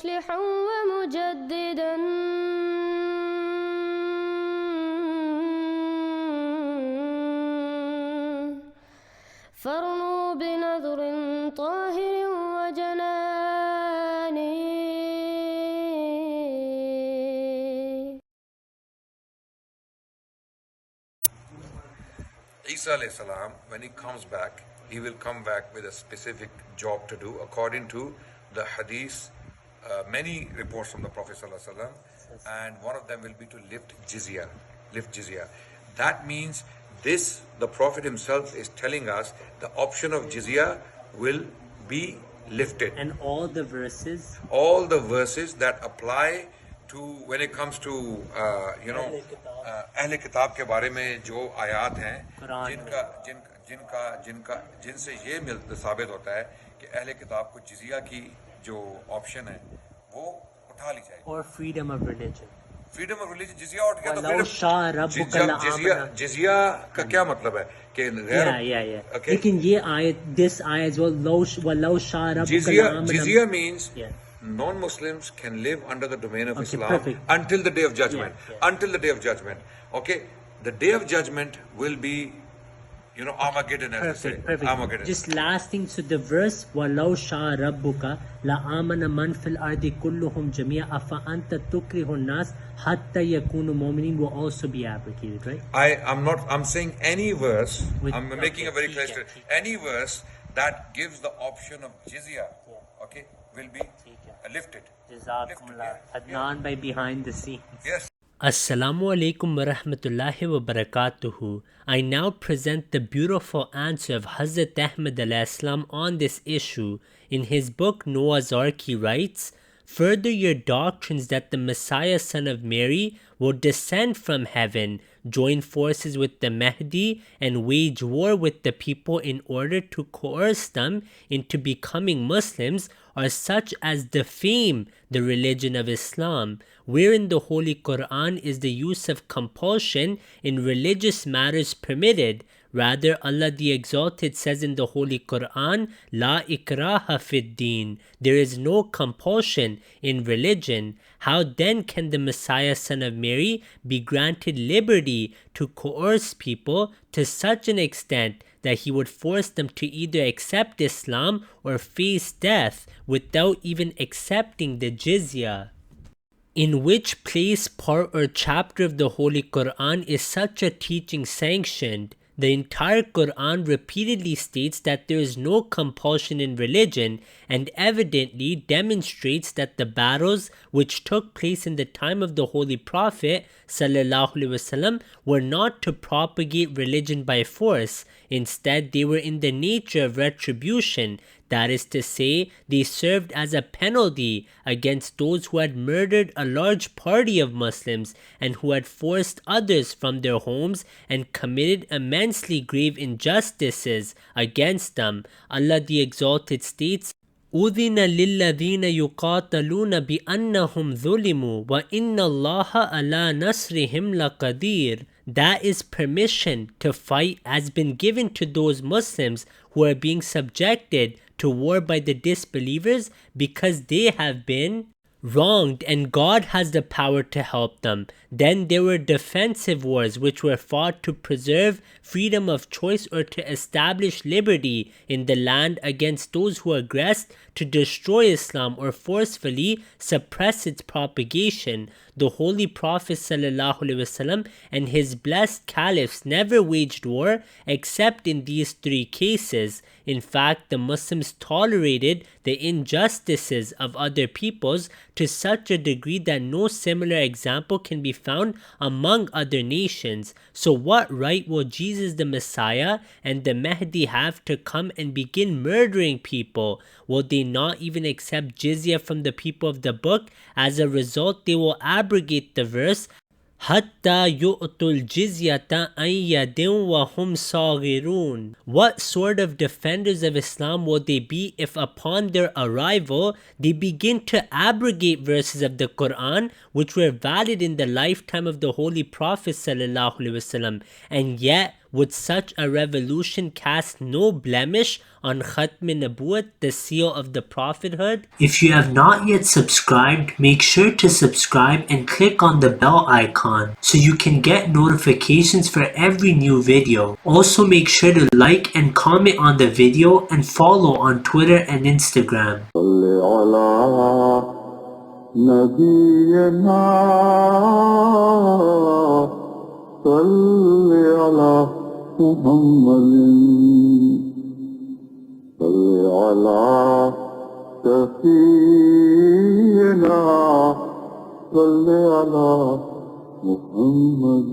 مصلحا ومجددا فارنوا بنظر طاهر وجنان. Isa alayhi salam, when he comes back, he will come back with a specific job to do according to the hadith, many reports from the Prophet sallallahu alaihi wasallam, and one of them will be to lift jizya. That means this, the Prophet himself is telling us the option of jizya will be lifted. And all the verses that apply to when it comes to अहले किताब के बारे में जो आयात हैं जिनसे ये साबित होता है कि अहले किताब को जिजिया की जो ऑप्शन है वो उठा ली जाए. or freedom of religion. जिजिया उठ गया तो जिजिया का क्या मतलब है कि लेकिन ये आयत this ayat जिजिया means non-Muslims can live under the domain of Islam until the day of judgment. Until the day of judgment. Okay? The day of judgment will be, Armageddon, as they say. Armageddon. Just last thing, so the verse, وَلَوْ شَاءَ رَبُّكَ لَآمَنَ مَنْ فِي الْأَرْضِ كُلُّهُمْ جَمِيعًا أَفَأَنْتَ تُكْرِهُ النَّاسَ حَتَّى يَكُونُوا مُؤْمِنِينَ will also be abrogated, right? I'm saying any verse, I'm making a very clear statement. Any verse that gives the option of jizya, okay, will be lifted. Jazakumullah. Adnan by behind the scenes. Yes. Assalamu alaikum wa rahmatullahi wa barakatuhu. I now present the beautiful answer of Hazrat Ahmad al-Islam on this issue. In his book Noah's Ark, he writes, "Further your doctrines that the Messiah, son of Mary, will descend from heaven, join forces with the Mahdi, and wage war with the people in order to coerce them into becoming Muslims are such as defame the religion of Islam, wherein the Holy Qur'an is the use of compulsion in religious matters permitted. Rather, Allah the Exalted says in the Holy Qur'an, La ikraha fid deen, there is no compulsion in religion. How then can the Messiah, son of Mary, be granted liberty to coerce people to such an extent that he would force them to either accept Islam or face death without even accepting the jizya? In which place, part or chapter of the Holy Qur'an is such a teaching sanctioned? The entire Qur'an repeatedly states that there is no compulsion in religion and evidently demonstrates that the battles which took place in the time of the Holy Prophet ﷺ were not to propagate religion by force. Instead, they were in the nature of retribution. That is to say, they served as a penalty against those who had murdered a large party of Muslims and who had forced others from their homes and committed immensely grave injustices against them. Allah the Exalted states, أُذِنَ لِلَّذِينَ يُقَاتَلُونَ بِأَنَّهُمْ ظُلِمُوا وَإِنَّ اللَّهَ عَلَى نَصْرِهِمْ لَقَدِيرٌ. That is, permission to fight has been given to those Muslims who are being subjected to war by the disbelievers because they have been wronged, and God has the power to help them. Then there were defensive wars which were fought to preserve freedom of choice or to establish liberty in the land against those who aggressed to destroy Islam or forcefully suppress its propagation. The Holy Prophet ﷺ and his blessed caliphs never waged war except in these three cases. In fact, the Muslims tolerated the injustices of other peoples to such a degree that no similar example can be found among other nations. So what right will Jesus the Messiah and the Mahdi have to come and begin murdering people? Will they not even accept jizya from the people of the book? As a result, they will abrogate the verse, حَتَّى يُؤْتُوا الْجِزْيَةَ أَنْ يَدٍ وَهُمْ صَاغِرُونَ. What sort of defenders of Islam will they be if upon their arrival they begin to abrogate verses of the Qur'an which were valid in the lifetime of the Holy Prophet ﷺ, and yet Would such a revolution cast no blemish on Khatm Nabuwat, the seal of the prophethood? If you have not yet subscribed, make sure to subscribe and click on the bell icon so you can get notifications for every new video. Also make sure to like and comment on the video and follow on Twitter and Instagram. صل على سفينا صل على محمد